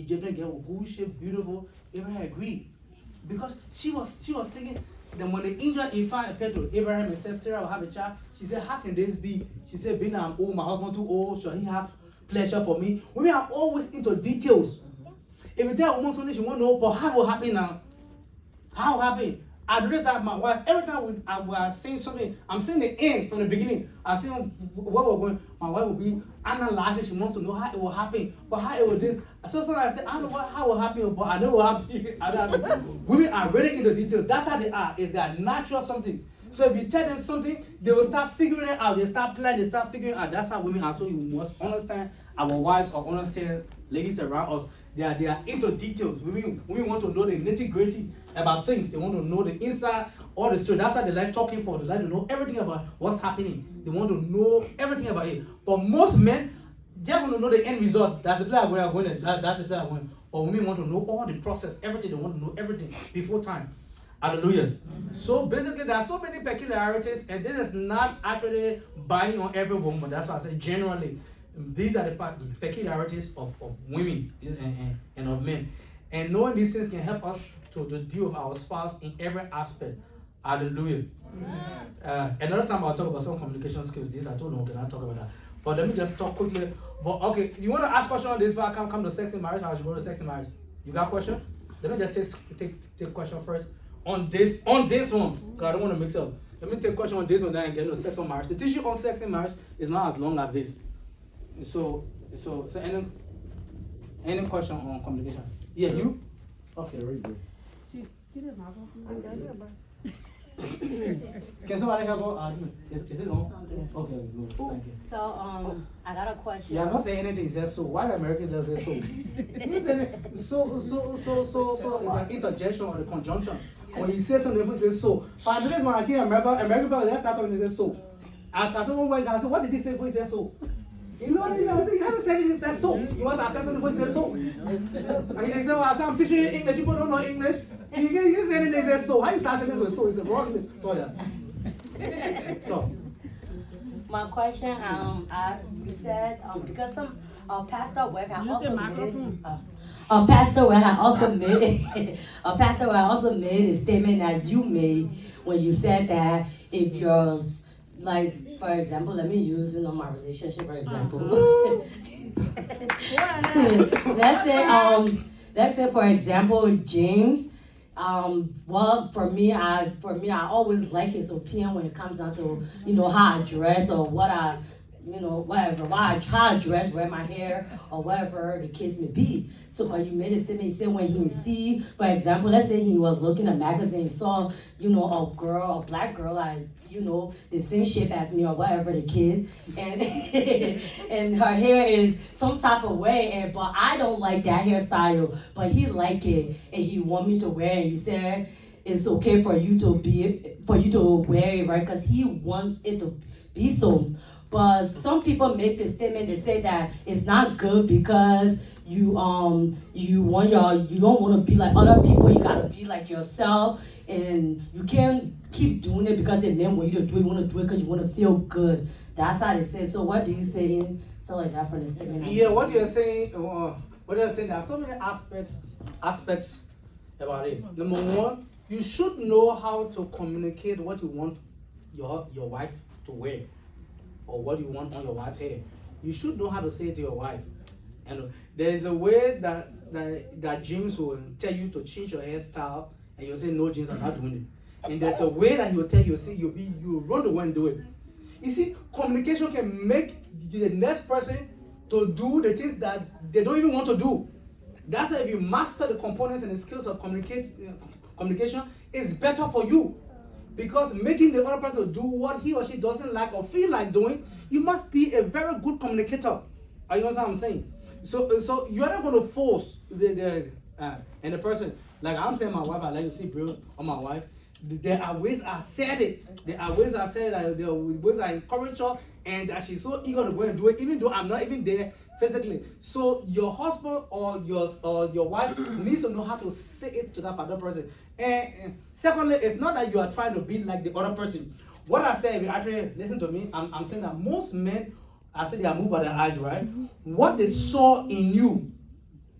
Egyptian girl with good shape, beautiful. Abraham agreed because she was thinking that when the angel Ifa appeared to Abraham and said Sarah will have a child, she said, how can this be? She said, being I'm old, my husband too old, shall he have pleasure for me? Women are always into details. If you tell a woman something she won't know, but how will happen now? How will happen? I noticed that my wife, every time we are saying something, I'm saying the end from the beginning. I'm saying where we're going. My wife will be analyzing. She wants to know how it will happen, but how it will this. So I said, I don't know how it will happen, but I know what will happen. I don't know. Women are really into details. That's how they are. It's their natural something. So if you tell them something, they will start figuring it out. They start planning. They start figuring it out. That's how women are. So you must understand our wives or understand ladies around us. They are into details. Women want to know the nitty-gritty about things. They want to know the inside, all the story. That's why they like talking for. They like to know everything about what's happening. They want to know everything about it. But most men just want to know the end result. That's the place where I'm going. That's the place I'm going. But women want to know all the process, everything. They want to know everything before time. Hallelujah. Mm-hmm. So basically, there are so many peculiarities, and this is not actually binding on every woman. That's why I say generally. These are the peculiarities of women and of men. And knowing these things can help us to deal with our spouse in every aspect. Hallelujah. Another time I'll talk about some communication skills. This I told you, okay, I'll talk about that. But let me just talk quickly. But okay, you want to ask question on this before I come to sex and marriage? How should go to sex and marriage? You got a question? Let me just take question first. On this one, because I don't want to mix up. Let me take question on this one, then get into sex and marriage. The teaching on sex and marriage is not as long as this. So any question on communication? Yeah, you? Okay, very good. She did my phone. Can somebody help her? Is it on? Okay, good. Thank you. So I got a question. Yeah, I'm not saying anything. It says so. Why Americans don't say so? You say so. It's an interjection or a conjunction. When you say something, it says so. But the reason when I hear American people, they start talking, they say so. I don't know why I said, what did he say before he said so? You know what he said? You haven't said it, said so. You must have said something before he said so. And he said, well, I said, I'm teaching you English. People don't know English. You say anything, he says so. How you start saying this with so? It's a wrong English. Talk. My question, you said because some pastor wife had also made pastor wife had also made pastor wife also made a statement that you made when you said that if you're like, for example, let me use my relationship for example. Let's say for example James. Well, for me, I always like his opinion when it comes down to, how I dress or what I, whatever, how I dress, wear my hair, or whatever the case may be. So, but you made a statement, you said when he see, for example, let's say he was looking at a magazine, saw, a black girl, like, the same shape as me or whatever the case, and and her hair is some type of way, but I don't like that hairstyle, but he like it, and he want me to wear it, and you said it's okay for you to wear it, right? Because he wants it to be so. But some people make the statement, they say that it's not good because you don't want to be like other people, you gotta be like yourself, and you can't keep doing it because the men want you to do it, you want to do it because you want to feel good. That's how they say. So what do you say in something like that for the statement? Yeah, what you're saying, there are so many aspects about it. Number one, you should know how to communicate what you want your wife to wear, or what you want on your wife's hair. You should know how to say it to your wife. And there's a way that James will tell you to change your hairstyle, and you'll say, no, James, I'm not doing it. And there's a way that he will tell you, you run the way and do it. You see, communication can make the next person to do the things that they don't even want to do. That's why if you master the components and the skills of communication, it's better for you. Because making the other person do what he or she doesn't like or feel like doing, you must be a very good communicator. Are you know what I'm saying? So you're not going to force the person. Like I'm saying, my wife, I like to see brills on my wife. There are ways I said it. There are ways I said that. There are ways I encourage her, and that she's so eager to go and do it, even though I'm not even there physically. So your husband or your wife needs to know how to say it to that other person. And secondly, it's not that you are trying to be like the other person. What I say, if you actually listen to me, I'm saying that most men, I say they are moved by their eyes, right? What they saw in you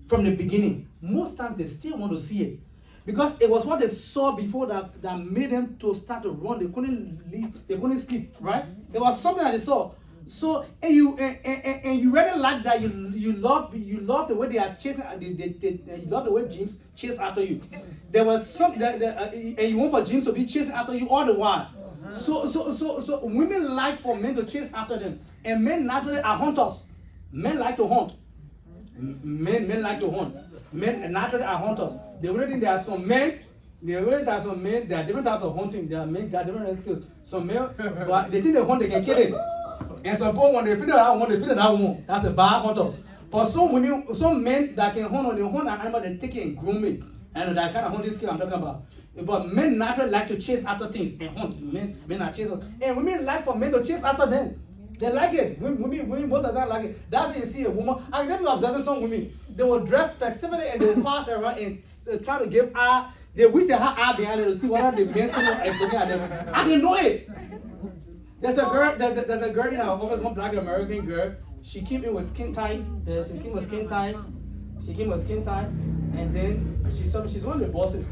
from the beginning, most times they still want to see it. Because it was what they saw before that made them to start to run. They couldn't leave, they couldn't sleep, right? It was something that they saw. So and you really like that. You love the way they are chasing. You love the way James chase after you. There was something and you want for James to be chasing after you all the while. So women like for men to chase after them, and men naturally are hunters. Men like to hunt. Men like to hunt. Men naturally are hunters. They already think there are some men. There are different types of hunting. There are men got different skills. Some men, but they think they hunt, they can kill it. And some people, when they feel that one, they feel that one. That's a bad hunter. But some women, some men that can hunt, when they hunt an animal, they take it and groom it. And that kind of hunting skill I'm talking about. But men naturally like to chase after things and hunt. Men are chasers. And women like for men to chase after them. They like it. Women both of them like it. That's when you see a woman. I remember observing some women. They will dress specifically and they will pass around and try to give eye. They wish they had eye behind them to see whether the men still is looking at them. I didn't know it. There's a girl in our office, one black American girl. She came in with skin tight. She came with skin tight, and then she's one of the bosses.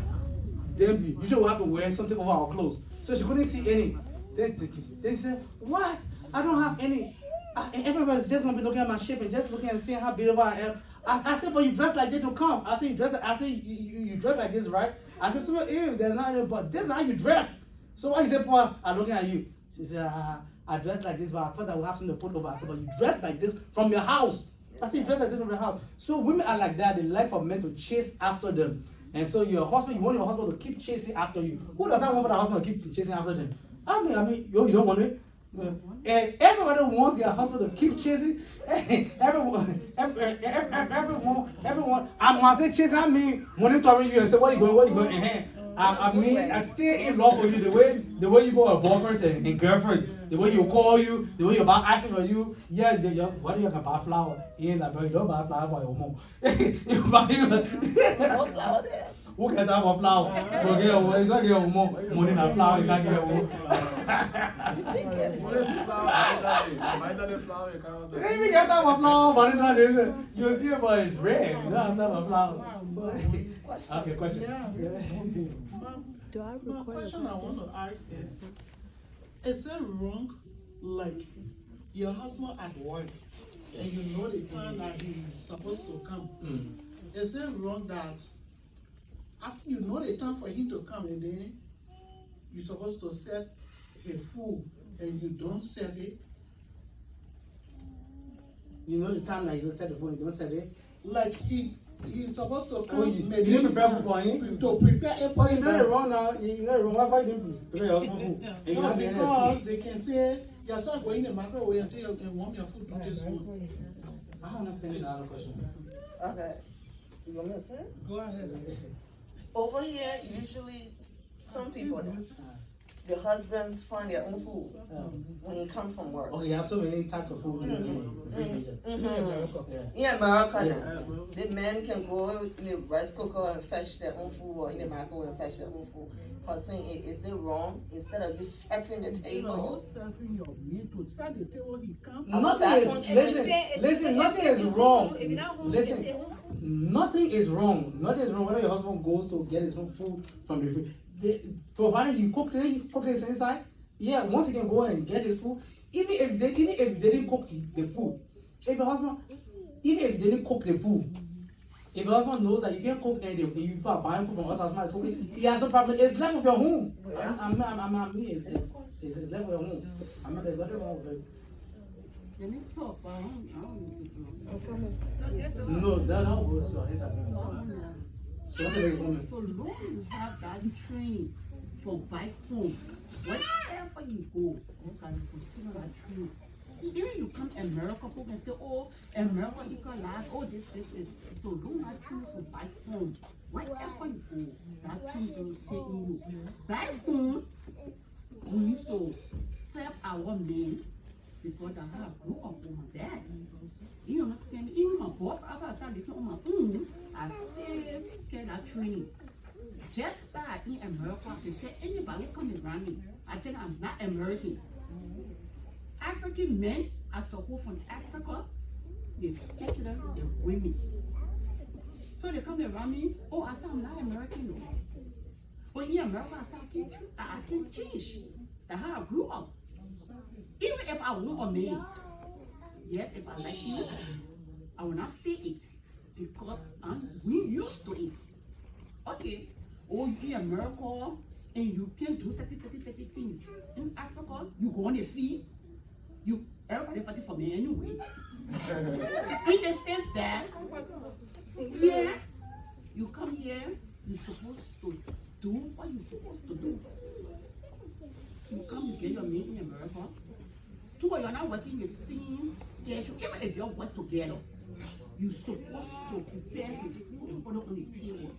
Then usually we have to wear something over our clothes, so she couldn't see any. Then she said, "What? I don't have any." And everybody's just gonna be looking at my shape and just looking and seeing how beautiful I am. I said, "But you dress like this to come." I said, "You dress." I said, "You dress like this, right?" I said, "So there's not any, but this is how you dress." So why you say, "Paul, I'm looking at you"? She said, "I dress like this, but I thought I would have something to put over." I said, "But you dress like this from your house." I said, "You dress like this from your house." So women are like that. They like for men to chase after them. And so your husband, you want your husband to keep chasing after you. Who does not want for the husband to keep chasing after them? I mean, you don't want it. And everybody wants their husband to keep chasing. Everyone. I must say chasing. I mean, monitoring you and say, "Where you going?" I mean, I stay in love with you the way you go with boyfriends and girlfriends, the way you call you, the way you buy action for you. Yeah, what do you can buy flower? You don't buy flower for your mom. You buy no flower there. Who can have a flower? You can't get your mom money in a flower. You can't get your mom. If you get that one flower, but you see it, but it's red. You don't have that one flower. Okay, question. Do I My require question I want to ask is it wrong, like your husband at work, and you know the time that he's supposed to come? Is it wrong that after you know the time for him to come and then you're supposed to set a food and you don't set it? You know the time that you set the phone, you don't set it? Like he's supposed to come. Oh, you didn't prepare food for him? To prepare a Oh, you know it wrong now. You know it wrong. Why you didn't prepare your husband food? And you no, have the because they can say, yes, I'm going in the microwave until you can warm your food to this one. I don't understand the other question. Okay. You want me to say it? Go ahead. Over here, usually, some people, the husbands find their own food when you come from work. Okay, you have so many types of food in the refrigerator. Yeah, America now. The men can go in the rice cooker and fetch their own food, or in the microwave and fetch their own food. Her saying, is it wrong? Instead of you setting the table. Serving your meat to set the table, he comes. Listen, nothing is wrong. Listen, nothing is wrong. Nothing is wrong whether your husband goes to get his own food from the refrigerator. Provided he cooked it inside. Yeah, once he can go and get his food. Even if they didn't cook the food, if your husband, even if they didn't cook the food, if your husband knows that you can cook and you are buying food from us, husband is cooking, he has no problem. It's left with your home. It's left with your home. There's nothing wrong with it. Let me talk, but I don't No, that how goes to his So what's the woman? So long you have that training for back home, wherever you go, you can continue that training. Even you come to America, people can say, "Oh, America, you can laugh. Oh, this is." So long that training for back home, wherever you go, that training will stay in you. Back home, we used to serve our men because I have grew up with my dad. You understand? Even my boyfriend, after I started living on my own, I still get that training. Just by in America, I can tell anybody who comes around me, I tell them I'm not American. African men are supposed from Africa, they take them, the women. So they come around me, oh, I said, I'm not American, no. But in America, I said, I can change. That's how I grew up. Even if I want a man, yes, if I like you, I will not say it because we used to it. Okay, oh, you in America and you can do certain things. In Africa, you go on a fee, everybody fighting for me anyway. In the sense that, yeah, you come here, you're supposed to do what you're supposed to do. You come, you get your man in America. Two, you're not working the same schedule. Even if you work together, you're supposed to prepare his food and put it on the table.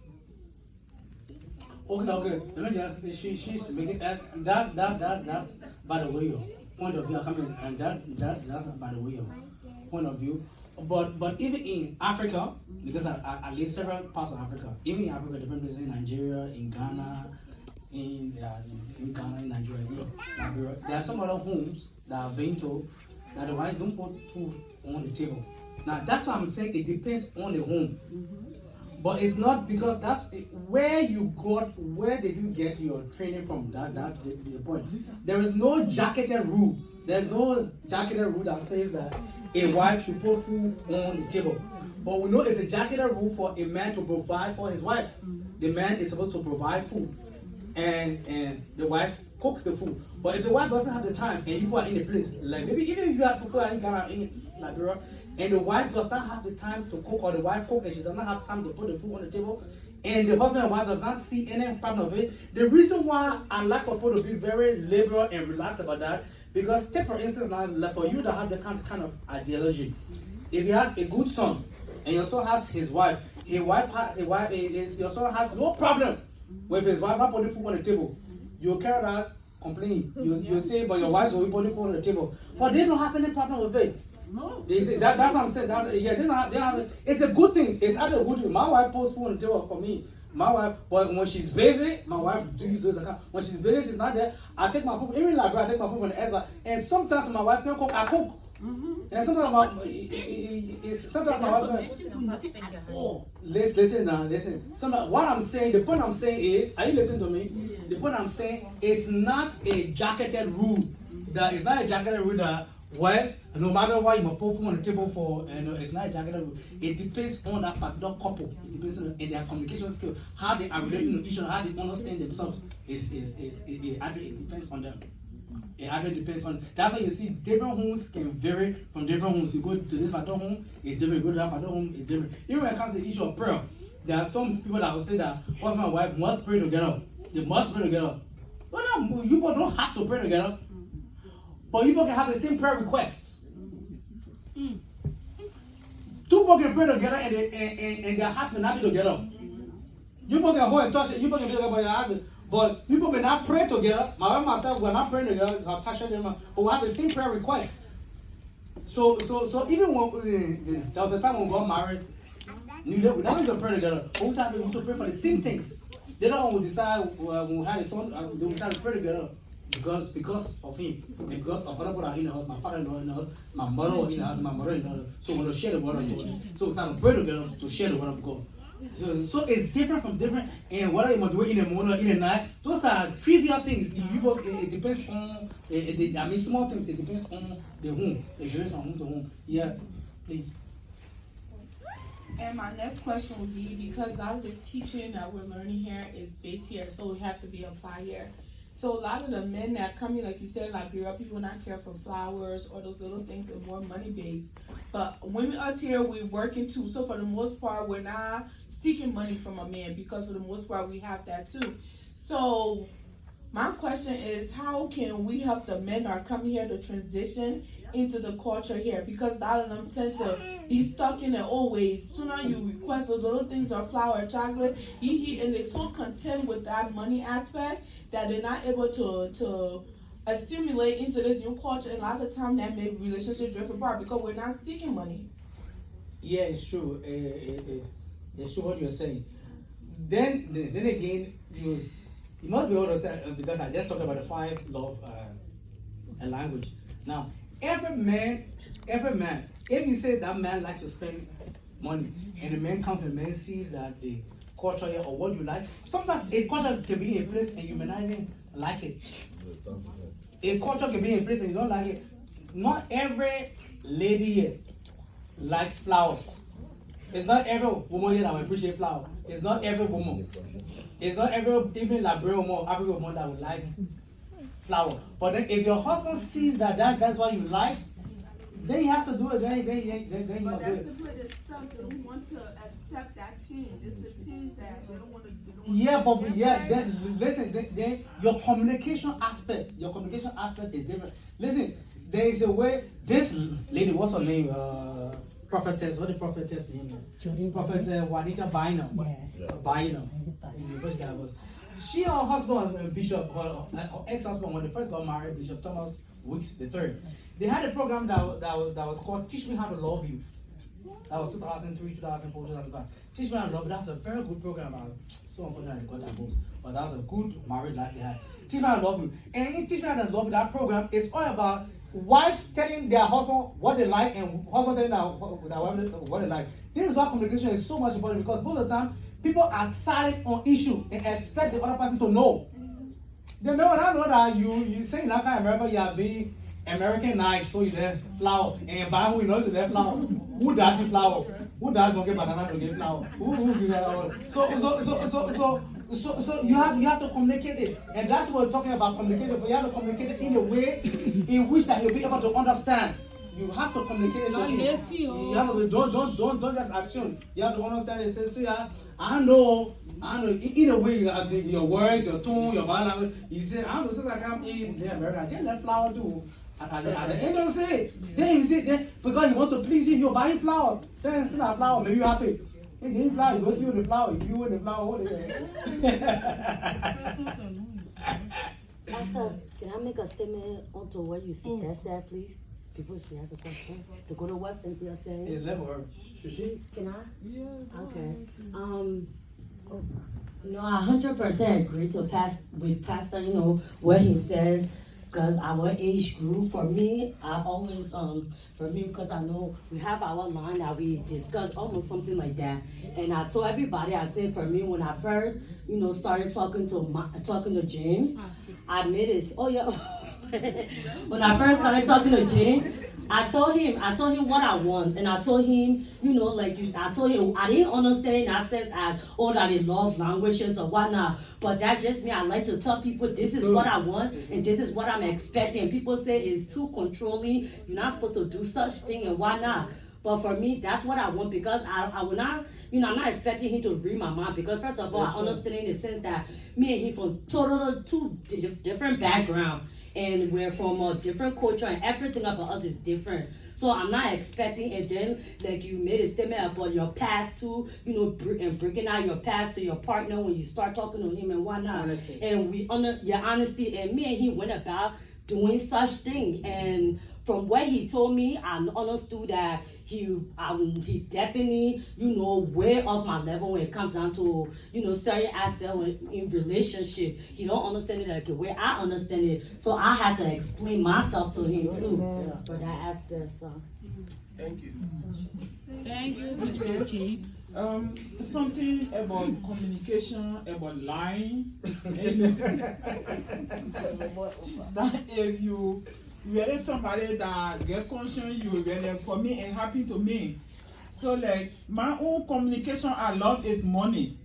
Okay. Let me just. She's making that's by the way your point of view. I come in, and that's by the way your point of view. But even in Africa, because I live several parts of Africa. Even in Africa, different places in Nigeria, in Ghana, in Ghana, in Nigeria, in Liberia. There are some other homes that are being told that the wives don't put food on the table. Now that's what I'm saying. It depends on the home. But it's not because that's where did you get your training from? That's the point. There is no jacketed rule. There's no jacketed rule that says that a wife should put food on the table. But we know it's a jacketed rule for a man to provide for his wife. The man is supposed to provide food, and the wife cooks the food. But if the wife doesn't have the time and you are in a place, like maybe even if you have people in Ghana, in Liberia, and the wife does not have the time to cook, or the wife cooks and she does not have time to put the food on the table, and the husband and wife does not see any problem of it, the reason why I like for people to be very liberal and relaxed about that, because take for instance now, like for you to have the kind of ideology, if you have a good son and your son has his wife, your son has no problem with his wife not putting food on the table, you'll carry that complaining. You say, but your wife will be putting food on the table, but they don't have any problem with it. No. They say, that's what I'm saying. They have, it's a good thing. It's actually a good thing. My wife posts food on the table for me. My wife, but when she's busy, my wife does this. When she's busy, she's not there. I take my food, even like I take my food from the expert. And sometimes my wife can cook, I cook. And sometimes my wife listen. What I'm saying, the point I'm saying is, are you listening to me? The point I'm saying is not a jacketed rule. That is not a jacketed rule that, well, no matter what you must put food on the table for, it's not a jacketed rule. It depends on that particular couple. It depends on their communication skill, how they are relating to each other, how they understand themselves. It actually depends on them. It actually depends on. That's why you see different homes can vary from different homes. You go to this particular home, it's different. You go to that particular home, it's different. Even when it comes to the issue of prayer, there are some people that will say that husband and wife must pray together. They must pray together. But you people don't have to pray together. But you people can have the same prayer requests. Two people can pray together and their hearts may not be together. You people can hold and touch it. You people can be together by your husband. But people may not pray together. My wife and myself, we're not praying together. I'll touch it, but we have the same prayer request. So even when there was a time when we got married, we never used to pray together. But we used to pray for the same things. They don't decide when we had a son, they decided to pray together. Because of him, and because of other people in the house, my father-in-law in the house, my mother in the house, my mother in the house. So we share the word of God. So we started to pray together to share the word of God. So it's different from different, and whether you do it in the morning or in the night, those are trivial things. It depends on, small things. It depends on the home. It varies from home to home. Yeah, please. And my next question would be, because a lot of this teaching that we're learning here is based here, so it has to be applied here. So a lot of the men that come in, like you said, Liberia, people not care for flowers or those little things and more money based. But women, us here, we're working too. So for the most part, we're not seeking money from a man, because for the most part, we have that too. So my question is, how can we help the men that are coming here to transition into the culture here? Because a lot of them tend to be stuck in their old ways. Sooner you request those little things or flour or chocolate, and they're so content with that money aspect that they're not able to assimilate into this new culture. And a lot of the time that make relationship drift apart because we're not seeking money. Yeah, it's true. It's true what you're saying. Then again, you must be able to say, because I just talked about the 5 love language. Now, every man, if you say that man likes to spend money. And the man comes and the man sees that the culture here or what you like. Sometimes a culture can be in place and you may not even like it. A culture can be in place and you don't like it. Not every lady here likes flower. It's not every woman here that will appreciate flower. It's not every woman. It's not every, even Liberian woman or African woman that would like flower. But then if your husband sees that that's what you like, then he has to do it. Then he But must do that's it. the way they stuck. They don't want to accept that change. It's the change that they don't want to. Yeah, but yeah, then listen, then your communication aspect is different. Listen, there is a way. This lady, what's her name? Prophetess. What the prophetess name? Prophet Juanita Bynum. Bynum. In which that was. She and her husband, Bishop, her ex-husband, when they first got married, Bishop Thomas Weeks III. They had a program that was called "Teach Me How to Love You." That was 2003, 2004, 2005. Teach Me How to Love You. That's a very good program. So unfortunately they got divorced, but that was a good marriage life they had. Teach Me How to Love You. And in Teach Me How to Love You, that program is all about wives telling their husband what they like and husband telling their wife what they like. This is why communication is so much important, because most of the time people are silent on issue and expect the other person to know. They may not know that you say in that kind of America you are being American nice, so you let flower. And by who you know you let flower. Who does you flower? Who does not get banana to get flower? Who give that? So you have to communicate it. And that's what we're talking about, communication, but you have to communicate it in a way in which that he'll be able to understand. You have to communicate it to him. You have to, don't just assume. You have to understand it. Say, so yeah, I know. In a way, your words, your tone, your body language. He said, I know since I come in the American, I just let flower do. At the end of the day, then he said, then because he wants to please you, you're buying flower. Send that flower, make you happy. He gave flower, you go see with the flower. If you with the flower, what Pastor, can I make a statement onto what you suggested, please? Before she has a question, to go to what Cynthia said. It's level her. Should she? Can I? Yeah. Okay. You know, I 100% agree with Pastor. You know what he says, because our age group. For me, I always because I know we have our line that we discuss almost something like that. And I told everybody, I said, for me, when I first, started talking to James, I made it. Oh yeah. When I first started talking to James, I told him what I want, and I told him, I told him I didn't understand in that sense that they love languages or whatnot, but that's just me. I like to tell people this is what I want and this is what I'm expecting. People say it's too controlling. You're not supposed to do such thing and whatnot. But for me, that's what I want, because I will not, I'm not expecting him to read my mind, because first of all, I understand in the sense that me and him from two different backgrounds. And we're from a different culture, and everything about us is different. So I'm not expecting, and then like you made a statement about your past too, and breaking out your past to your partner when you start talking to him and whatnot. Honesty. And we honor your honesty, and me and he went about doing such thing. And from what he told me, I understood that he definitely, way off my level when it comes down to, certain aspects in relationship. He don't understand it like the way I understand it. So I had to explain myself to him too for that aspect. So. Thank you. Thank you, Mr. Chief. Something about communication, about lying. That if you really somebody that get conscious, you really, for me, it happened to me. So like my own communication I love is money.